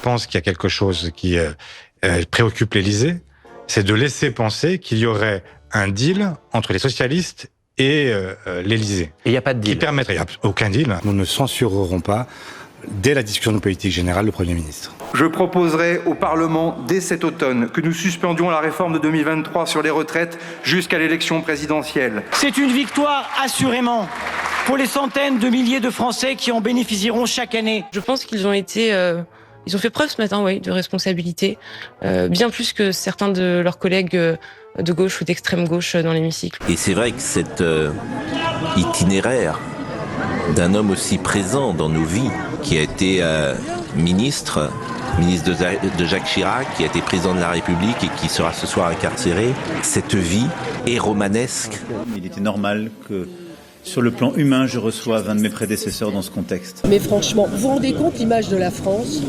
Je pense qu'il y a quelque chose qui préoccupe l'Élysée, c'est de laisser penser qu'il y aurait un deal entre les socialistes et l'Élysée. Et il n'y a pas de deal. Qui permettrait, il n'y a aucun deal. Nous ne censurerons pas, dès la discussion de politique générale, le Premier ministre. Je proposerai au Parlement, dès cet automne, que nous suspendions la réforme de 2023 sur les retraites jusqu'à l'élection présidentielle. C'est une victoire, assurément, pour les centaines de milliers de Français qui en bénéficieront chaque année. Je pense qu'ils ont été... Ils ont fait preuve ce matin, de responsabilité, bien plus que certains de leurs collègues de gauche ou d'extrême gauche dans l'hémicycle. Et c'est vrai que cet itinéraire d'un homme aussi présent dans nos vies, qui a été ministre de Jacques Chirac, qui a été président de la République et qui sera ce soir incarcéré, cette vie est romanesque. Il était normal que, sur le plan humain, je reçoive un de mes prédécesseurs dans ce contexte. Mais franchement, vous vous rendez compte l'image de la France ?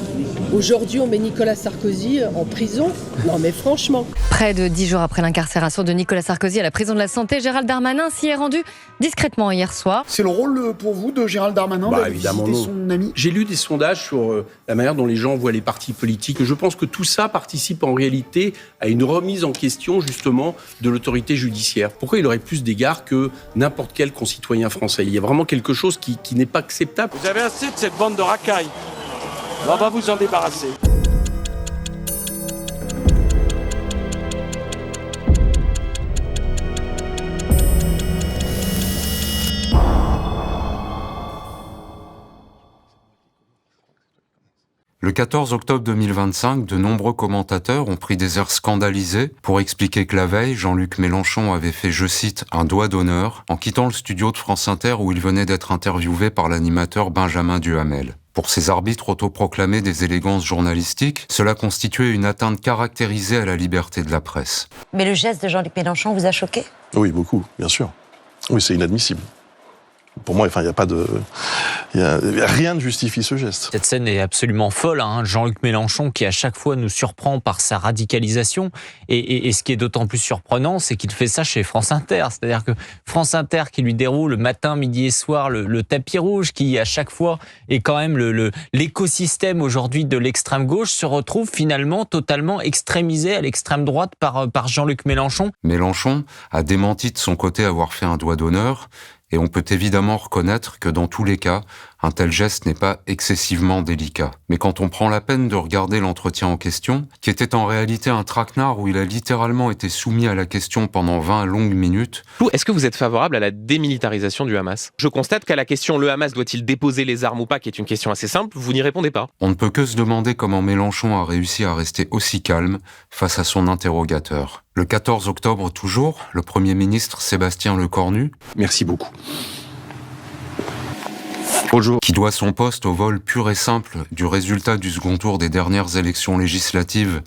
Aujourd'hui, on met Nicolas Sarkozy en prison. Non mais franchement. Près de 10 jours après l'incarcération de Nicolas Sarkozy à la prison de la Santé, Gérald Darmanin s'y est rendu discrètement hier soir. C'est le rôle pour vous de Gérald Darmanin d'aller visiter son ami ? J'ai lu des sondages sur la manière dont les gens voient les partis politiques. Je pense que tout ça participe en réalité à une remise en question justement de l'autorité judiciaire. Pourquoi il aurait plus d'égards que n'importe quel concitoyen français ? Il y a vraiment quelque chose qui n'est pas acceptable. Vous avez assez de cette bande de racailles. On va vous en débarrasser. Le 14 octobre 2025, de nombreux commentateurs ont pris des airs scandalisés pour expliquer que la veille, Jean-Luc Mélenchon avait fait, je cite, un doigt d'honneur en quittant le studio de France Inter où il venait d'être interviewé par l'animateur Benjamin Duhamel. Pour ces arbitres autoproclamés des élégances journalistiques, cela constituait une atteinte caractérisée à la liberté de la presse. Mais le geste de Jean-Luc Mélenchon vous a choqué ? Oui, beaucoup, bien sûr. Oui, c'est inadmissible. Pour moi, il n'y a rien ne justifie ce geste. Cette scène est absolument folle. Jean-Luc Mélenchon qui à chaque fois nous surprend par sa radicalisation. Et ce qui est d'autant plus surprenant, c'est qu'il fait ça chez France Inter. C'est-à-dire que France Inter qui lui déroule matin, midi et soir le tapis rouge, qui à chaque fois est quand même l'écosystème aujourd'hui de l'extrême gauche, se retrouve finalement totalement extrémisé à l'extrême droite par Jean-Luc Mélenchon. Mélenchon a démenti de son côté avoir fait un doigt d'honneur. Et on peut évidemment reconnaître que dans tous les cas, un tel geste n'est pas excessivement délicat. Mais quand on prend la peine de regarder l'entretien en question, qui était en réalité un traquenard où il a littéralement été soumis à la question pendant 20 longues minutes... Est-ce que vous êtes favorable à la démilitarisation du Hamas ? Je constate qu'à la question « le Hamas doit-il déposer les armes ou pas ?», qui est une question assez simple, vous n'y répondez pas. On ne peut que se demander comment Mélenchon a réussi à rester aussi calme face à son interrogateur. Le 14 octobre toujours, le Premier ministre Sébastien Lecornu... Merci beaucoup. Bonjour. Qui doit son poste au vol pur et simple du résultat du second tour des dernières élections législatives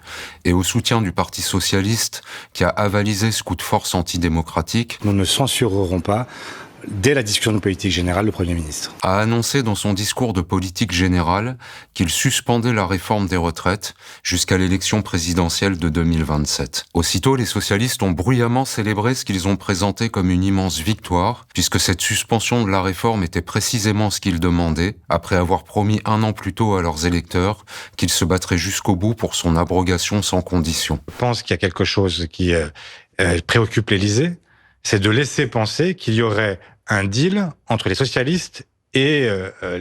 et au soutien du Parti socialiste qui a avalisé ce coup de force antidémocratique. Nous ne censurerons pas, dès la discussion de politique générale, le Premier ministre a annoncé dans son discours de politique générale qu'il suspendait la réforme des retraites jusqu'à l'élection présidentielle de 2027. Aussitôt, les socialistes ont bruyamment célébré ce qu'ils ont présenté comme une immense victoire, puisque cette suspension de la réforme était précisément ce qu'ils demandaient, après avoir promis 1 an plus tôt à leurs électeurs qu'ils se battraient jusqu'au bout pour son abrogation sans condition. Je pense qu'il y a quelque chose qui préoccupe l'Élysée, c'est de laisser penser qu'il y aurait un deal entre les socialistes et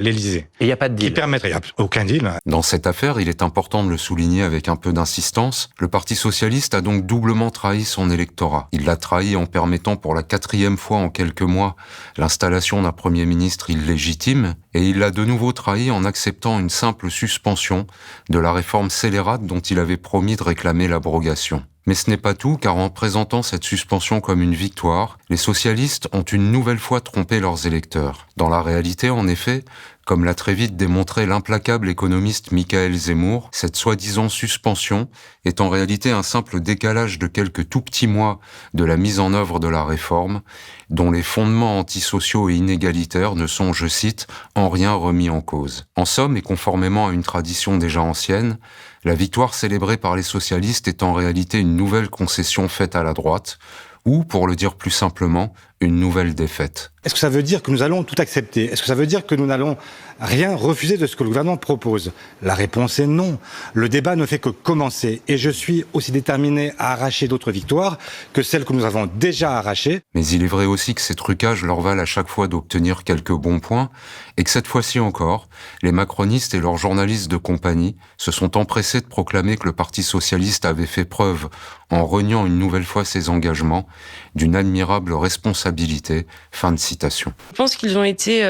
l'Élysée. Et il n'y a pas de deal. Qui permettrait, il n'y a aucun deal. Dans cette affaire, il est important de le souligner avec un peu d'insistance, le Parti socialiste a donc doublement trahi son électorat. Il l'a trahi en permettant pour la 4e fois en quelques mois l'installation d'un Premier ministre illégitime, et il l'a de nouveau trahi en acceptant une simple suspension de la réforme scélérate dont il avait promis de réclamer l'abrogation. Mais ce n'est pas tout, car en présentant cette suspension comme une victoire, les socialistes ont une nouvelle fois trompé leurs électeurs. Dans la réalité, en effet, comme l'a très vite démontré l'implacable économiste Michael Zemmour, cette soi-disant suspension est en réalité un simple décalage de quelques tout petits mois de la mise en œuvre de la réforme, dont les fondements antisociaux et inégalitaires ne sont, je cite, en rien remis en cause. En somme, et conformément à une tradition déjà ancienne, la victoire célébrée par les socialistes est en réalité une nouvelle concession faite à la droite, ou, pour le dire plus simplement, une nouvelle défaite. Est-ce que ça veut dire que nous allons tout accepter ? Est-ce que ça veut dire que nous n'allons rien refuser de ce que le gouvernement propose ? La réponse est non. Le débat ne fait que commencer et je suis aussi déterminé à arracher d'autres victoires que celles que nous avons déjà arrachées. Mais il est vrai aussi que ces trucages leur valent à chaque fois d'obtenir quelques bons points et que cette fois-ci encore, les macronistes et leurs journalistes de compagnie se sont empressés de proclamer que le Parti socialiste avait fait preuve, en reniant une nouvelle fois ses engagements, d'une admirable responsabilité. Fin de citation. Je pense qu'ils ont été...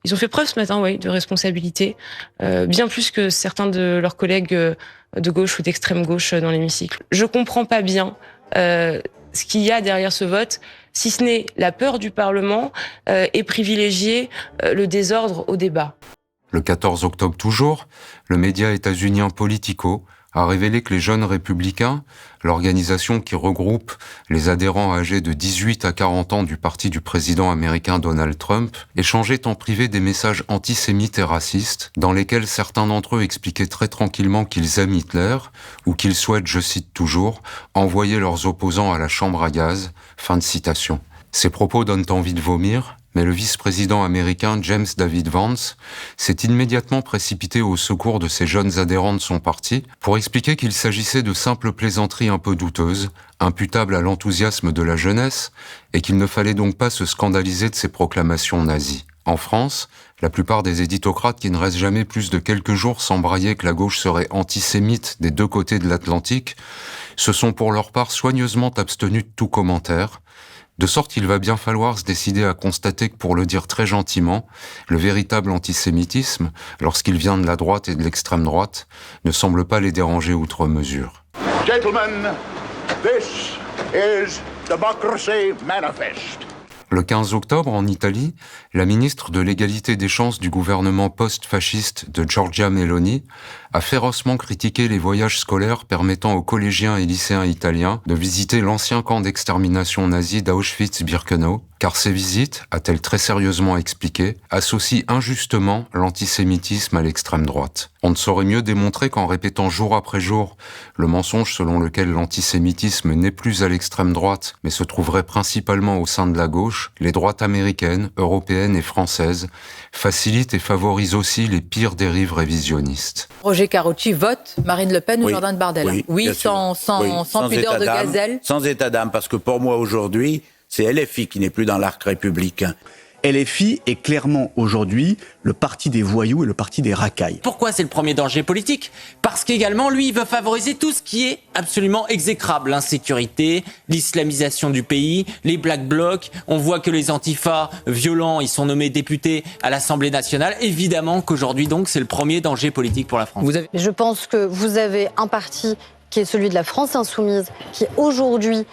Ils ont fait preuve ce matin, de responsabilité, bien plus que certains de leurs collègues de gauche ou d'extrême gauche dans l'hémicycle. Je comprends pas bien ce qu'il y a derrière ce vote, si ce n'est la peur du Parlement et privilégier le désordre au débat. Le 14 octobre toujours, le média états-unien Politico a révélé que les Jeunes Républicains, l'organisation qui regroupe les adhérents âgés de 18 à 40 ans du parti du président américain Donald Trump, échangeaient en privé des messages antisémites et racistes, dans lesquels certains d'entre eux expliquaient très tranquillement qu'ils aiment Hitler, ou qu'ils souhaitent, je cite toujours, envoyer leurs opposants à la chambre à gaz. Fin de citation. Ces propos donnent envie de vomir, mais le vice-président américain James David Vance s'est immédiatement précipité au secours de ces jeunes adhérents de son parti pour expliquer qu'il s'agissait de simples plaisanteries un peu douteuses, imputables à l'enthousiasme de la jeunesse, et qu'il ne fallait donc pas se scandaliser de ces proclamations nazies. En France, la plupart des éditocrates qui ne restent jamais plus de quelques jours sans brailler que la gauche serait antisémite des deux côtés de l'Atlantique, se sont pour leur part soigneusement abstenus de tout commentaire, de sorte qu'il va bien falloir se décider à constater que, pour le dire très gentiment, le véritable antisémitisme, lorsqu'il vient de la droite et de l'extrême droite, ne semble pas les déranger outre mesure. Gentlemen, this is Democracy Manifest. Le 15 octobre, en Italie, la ministre de l'Égalité des chances du gouvernement post-fasciste de Giorgia Meloni a férocement critiqué les voyages scolaires permettant aux collégiens et lycéens italiens de visiter l'ancien camp d'extermination nazi d'Auschwitz-Birkenau, car ces visites, a-t-elle très sérieusement expliqué, associent injustement l'antisémitisme à l'extrême droite. On ne saurait mieux démontrer qu'en répétant jour après jour le mensonge selon lequel l'antisémitisme n'est plus à l'extrême droite, mais se trouverait principalement au sein de la gauche, les droites américaines, européennes et françaises facilitent et favorisent aussi les pires dérives révisionnistes. Roger Carotti vote Marine Le Pen ou Jordan Bardella. Oui, sans pudeur de gazelle. Sans état d'âme, parce que pour moi aujourd'hui, c'est LFI qui n'est plus dans l'arc républicain. LFI est clairement aujourd'hui le parti des voyous et le parti des racailles. Pourquoi c'est le premier danger politique ? Parce qu'également, lui, il veut favoriser tout ce qui est absolument exécrable. L'insécurité, l'islamisation du pays, les black blocs. On voit que les antifas violents, ils sont nommés députés à l'Assemblée nationale. Évidemment qu'aujourd'hui, donc, c'est le premier danger politique pour la France. Je pense que vous avez un parti qui est celui de la France insoumise, qui aujourd'hui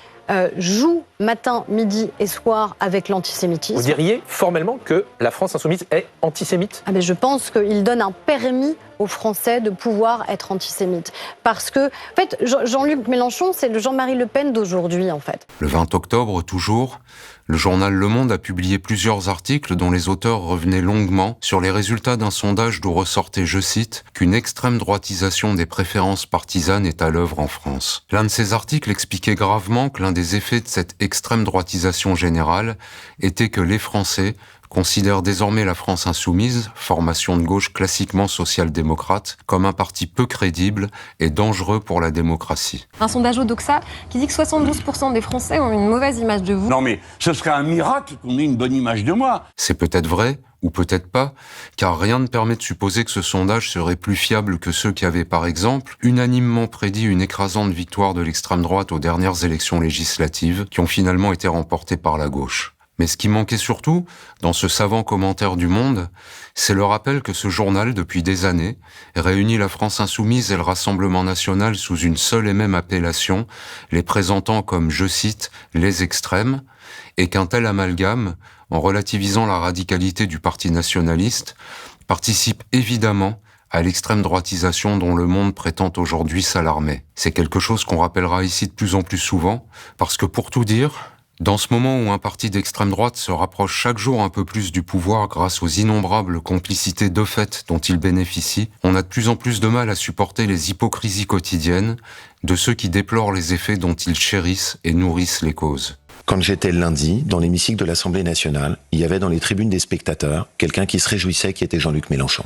joue matin, midi et soir avec l'antisémitisme. Vous diriez formellement que la France insoumise est antisémite ? Je pense qu'il donne un permis aux Français de pouvoir être antisémites. Parce que, en fait, Jean-Luc Mélenchon, c'est le Jean-Marie Le Pen d'aujourd'hui, en fait. Le 20 octobre, toujours, le journal Le Monde a publié plusieurs articles dont les auteurs revenaient longuement sur les résultats d'un sondage d'où ressortait, je cite, qu'une extrême droitisation des préférences partisanes est à l'œuvre en France. L'un de ces articles expliquait gravement que l'un des effets de cette extrême droitisation générale était que les Français considère désormais la France insoumise, formation de gauche classiquement social-démocrate, comme un parti peu crédible et dangereux pour la démocratie. Un sondage Odoxa qui dit que 72% des Français ont une mauvaise image de vous. Non mais ce serait un miracle qu'on ait une bonne image de moi. C'est peut-être vrai, ou peut-être pas, car rien ne permet de supposer que ce sondage serait plus fiable que ceux qui avaient, par exemple, unanimement prédit une écrasante victoire de l'extrême droite aux dernières élections législatives, qui ont finalement été remportées par la gauche. Mais ce qui manquait surtout, dans ce savant commentaire du Monde, c'est le rappel que ce journal, depuis des années, réunit la France insoumise et le Rassemblement national sous une seule et même appellation, les présentant comme, je cite, les extrêmes, et qu'un tel amalgame, en relativisant la radicalité du parti nationaliste, participe évidemment à l'extrême droitisation dont le Monde prétend aujourd'hui s'alarmer. C'est quelque chose qu'on rappellera ici de plus en plus souvent, parce que pour tout dire, dans ce moment où un parti d'extrême droite se rapproche chaque jour un peu plus du pouvoir grâce aux innombrables complicités de fait dont il bénéficie, on a de plus en plus de mal à supporter les hypocrisies quotidiennes de ceux qui déplorent les effets dont ils chérissent et nourrissent les causes. Quand j'étais lundi, dans l'hémicycle de l'Assemblée nationale, il y avait dans les tribunes des spectateurs quelqu'un qui se réjouissait, qui était Jean-Luc Mélenchon.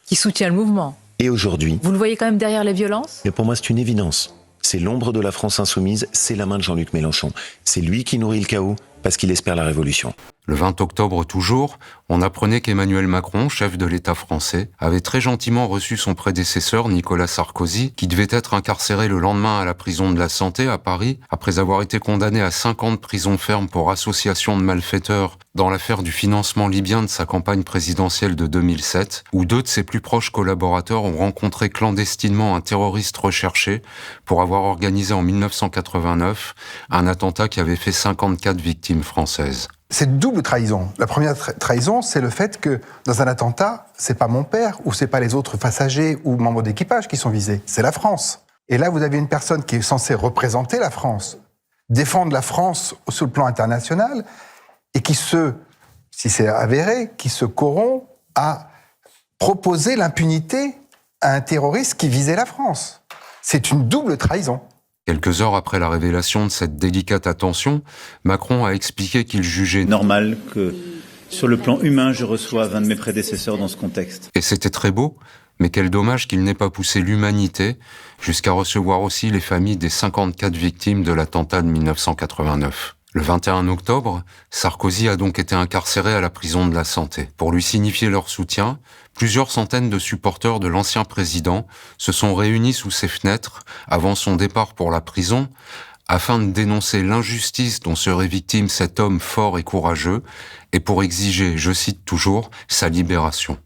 Qui soutient le mouvement. Et aujourd'hui... Vous le voyez quand même derrière les violences ? Mais pour moi, c'est une évidence. C'est l'ombre de la France insoumise, c'est la main de Jean-Luc Mélenchon. C'est lui qui nourrit le chaos parce qu'il espère la révolution. Le 20 octobre toujours, on apprenait qu'Emmanuel Macron, chef de l'État français, avait très gentiment reçu son prédécesseur Nicolas Sarkozy, qui devait être incarcéré le lendemain à la prison de la Santé à Paris, après avoir été condamné à 5 ans de prison ferme pour association de malfaiteurs dans l'affaire du financement libyen de sa campagne présidentielle de 2007, où 2 de ses plus proches collaborateurs ont rencontré clandestinement un terroriste recherché pour avoir organisé en 1989 un attentat qui avait fait 54 victimes françaises. C'est une double trahison. La première trahison, c'est le fait que dans un attentat, c'est pas mon père ou c'est pas les autres passagers ou membres d'équipage qui sont visés, c'est la France. Et là, vous avez une personne qui est censée représenter la France, défendre la France sur le plan international et qui si c'est avéré, qui se corrompt à proposer l'impunité à un terroriste qui visait la France. C'est une double trahison. Quelques heures après la révélation de cette délicate attention, Macron a expliqué qu'il jugeait normal que, sur le plan humain, je reçoive un de mes prédécesseurs dans ce contexte. Et c'était très beau, mais quel dommage qu'il n'ait pas poussé l'humanité jusqu'à recevoir aussi les familles des 54 victimes de l'attentat de 1989. Le 21 octobre, Sarkozy a donc été incarcéré à la prison de la Santé. Pour lui signifier leur soutien, plusieurs centaines de supporters de l'ancien président se sont réunis sous ses fenêtres avant son départ pour la prison afin de dénoncer l'injustice dont serait victime cet homme fort et courageux et pour exiger, je cite toujours, sa libération.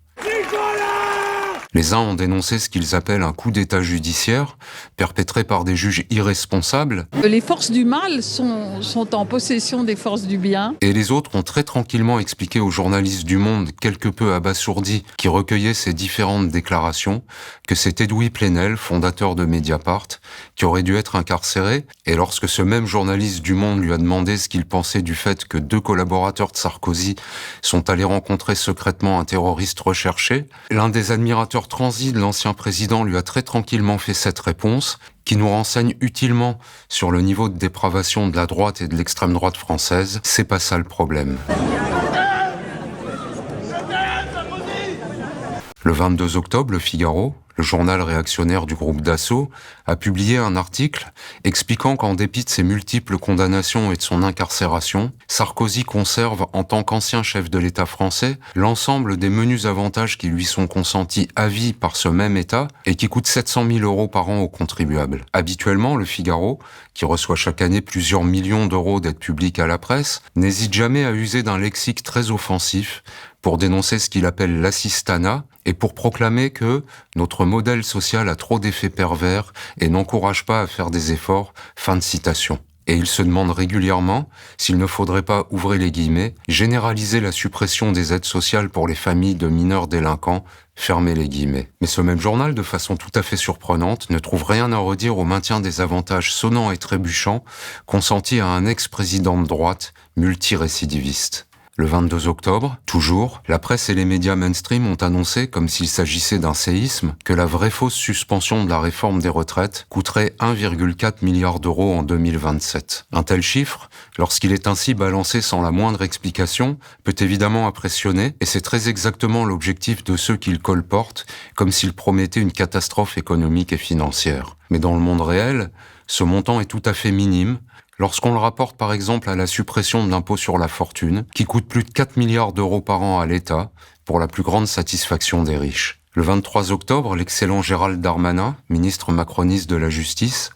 Les uns ont dénoncé ce qu'ils appellent un coup d'État judiciaire, perpétré par des juges irresponsables. Les forces du mal sont en possession des forces du bien. Et les autres ont très tranquillement expliqué aux journalistes du Monde, quelque peu abasourdis, qui recueillaient ces différentes déclarations, que c'est Edoui Plenel, fondateur de Mediapart, qui aurait dû être incarcéré. Et lorsque ce même journaliste du Monde lui a demandé ce qu'il pensait du fait que 2 collaborateurs de Sarkozy sont allés rencontrer secrètement un terroriste recherché, l'un des admirateurs transi de l'ancien président lui a très tranquillement fait cette réponse qui nous renseigne utilement sur le niveau de dépravation de la droite et de l'extrême droite française. C'est pas ça le problème. Le 22 octobre, Le Figaro, le journal réactionnaire du groupe Dassault, a publié un article expliquant qu'en dépit de ses multiples condamnations et de son incarcération, Sarkozy conserve, en tant qu'ancien chef de l'État français, l'ensemble des menus avantages qui lui sont consentis à vie par ce même État et qui coûtent 700 000 € par an aux contribuables. Habituellement, Le Figaro, qui reçoit chaque année plusieurs millions d'euros d'aide publique à la presse, n'hésite jamais à user d'un lexique très offensif pour dénoncer ce qu'il appelle l'assistanat et pour proclamer que notre modèle social a trop d'effets pervers et n'encourage pas à faire des efforts. Fin de citation. Et il se demande régulièrement s'il ne faudrait pas, ouvrez les guillemets, généraliser la suppression des aides sociales pour les familles de mineurs délinquants, fermez les guillemets. Mais ce même journal, de façon tout à fait surprenante, ne trouve rien à redire au maintien des avantages sonnants et trébuchants consentis à un ex-président de droite multirécidiviste. Le 22 octobre, toujours, la presse et les médias mainstream ont annoncé, comme s'il s'agissait d'un séisme, que la vraie fausse suspension de la réforme des retraites coûterait 1,4 milliard d'euros en 2027. Un tel chiffre, lorsqu'il est ainsi balancé sans la moindre explication, peut évidemment impressionner, et c'est très exactement l'objectif de ceux qui le colportent, comme s'ils promettaient une catastrophe économique et financière. Mais dans le monde réel, ce montant est tout à fait minime, lorsqu'on le rapporte par exemple à la suppression de l'impôt sur la fortune, qui coûte plus de 4 milliards d'euros par an à l'État, pour la plus grande satisfaction des riches. Le 23 octobre, l'excellent Gérald Darmanin, ministre macroniste de la Justice,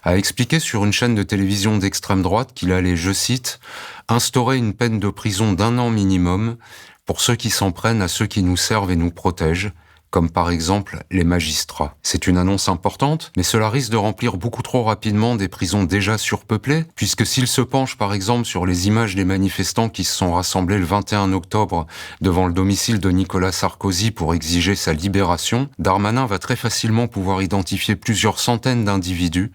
a expliqué sur une chaîne de télévision d'extrême droite qu'il allait, je cite, « instaurer une peine de prison d'1 an minimum pour ceux qui s'en prennent à ceux qui nous servent et nous protègent, comme par exemple les magistrats. » C'est une annonce importante, mais cela risque de remplir beaucoup trop rapidement des prisons déjà surpeuplées, puisque s'il se penche par exemple sur les images des manifestants qui se sont rassemblés le 21 octobre devant le domicile de Nicolas Sarkozy pour exiger sa libération, Darmanin va très facilement pouvoir identifier plusieurs centaines d'individus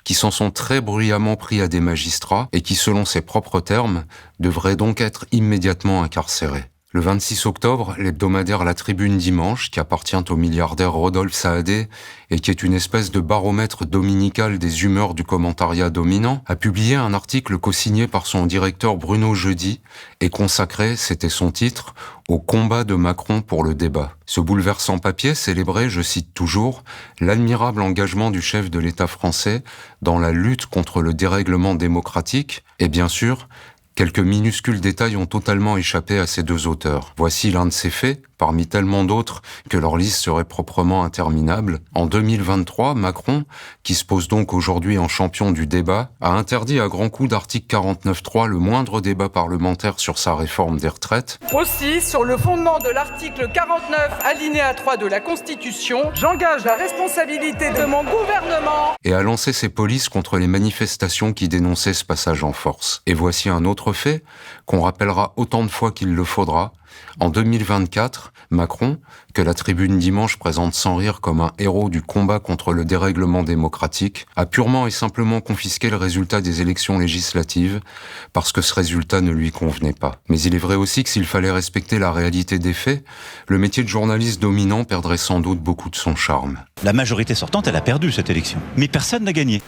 qui s'en sont très bruyamment pris à des magistrats et qui, selon ses propres termes, devraient donc être immédiatement incarcérés. Le 26 octobre, l'hebdomadaire La Tribune Dimanche, qui appartient au milliardaire Rodolphe Saadé et qui est une espèce de baromètre dominical des humeurs du commentariat dominant, a publié un article co-signé par son directeur Bruno Jeudi et consacré, c'était son titre, au combat de Macron pour le débat. Ce bouleversant papier célébrait, je cite toujours, l'admirable engagement du chef de l'État français dans la lutte contre le dérèglement démocratique et bien sûr, quelques minuscules détails ont totalement échappé à ces deux auteurs. Voici l'un de ces faits, parmi tellement d'autres que leur liste serait proprement interminable. En 2023, Macron, qui se pose donc aujourd'hui en champion du débat, a interdit à grands coups d'article 49.3 le moindre débat parlementaire sur sa réforme des retraites. Aussi, sur le fondement de l'article 49, alinéa 3 de la Constitution, j'engage la responsabilité de mon gouvernement et a lancé ses polices contre les manifestations qui dénonçaient ce passage en force. Et voici un autre fait qu'on rappellera autant de fois qu'il le faudra. En 2024, Macron, que la Tribune Dimanche présente sans rire comme un héros du combat contre le dérèglement démocratique, a purement et simplement confisqué le résultat des élections législatives parce que ce résultat ne lui convenait pas. Mais il est vrai aussi que s'il fallait respecter la réalité des faits, le métier de journaliste dominant perdrait sans doute beaucoup de son charme. La majorité sortante, elle a perdu cette élection. Mais personne n'a gagné.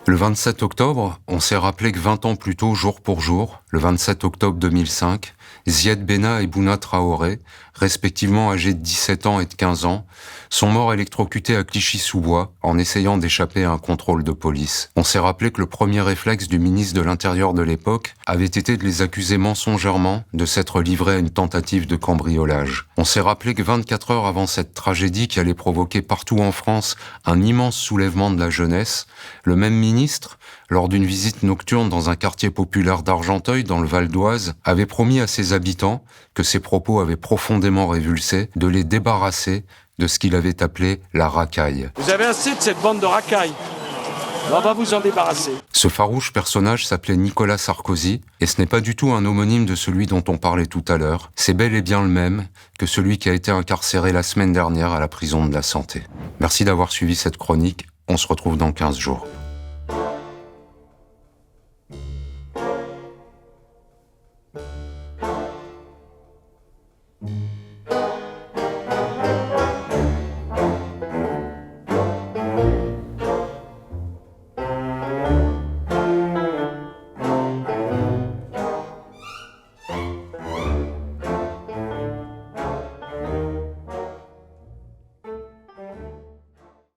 Le 27 octobre, on s'est rappelé que 20 ans plus tôt, jour pour jour, le 27 octobre 2005, Ziad Benna et Bouna Traoré, respectivement âgés de 17 ans et de 15 ans, sont morts électrocutés à Clichy-sous-Bois en essayant d'échapper à un contrôle de police. On s'est rappelé que le premier réflexe du ministre de l'Intérieur de l'époque avait été de les accuser mensongèrement de s'être livrés à une tentative de cambriolage. On s'est rappelé que 24 heures avant cette tragédie qui allait provoquer partout en France un immense soulèvement de la jeunesse, le même ministre, lors d'une visite nocturne dans un quartier populaire d'Argenteuil, dans le Val d'Oise, avait promis à ses habitants, que ses propos avaient profondément révulsé, de les débarrasser de ce qu'il avait appelé la racaille. Vous avez assez de cette bande de racailles. On va vous en débarrasser. Ce farouche personnage s'appelait Nicolas Sarkozy, et ce n'est pas du tout un homonyme de celui dont on parlait tout à l'heure. C'est bel et bien le même que celui qui a été incarcéré la semaine dernière à la prison de la Santé. Merci d'avoir suivi cette chronique. On se retrouve dans 15 jours.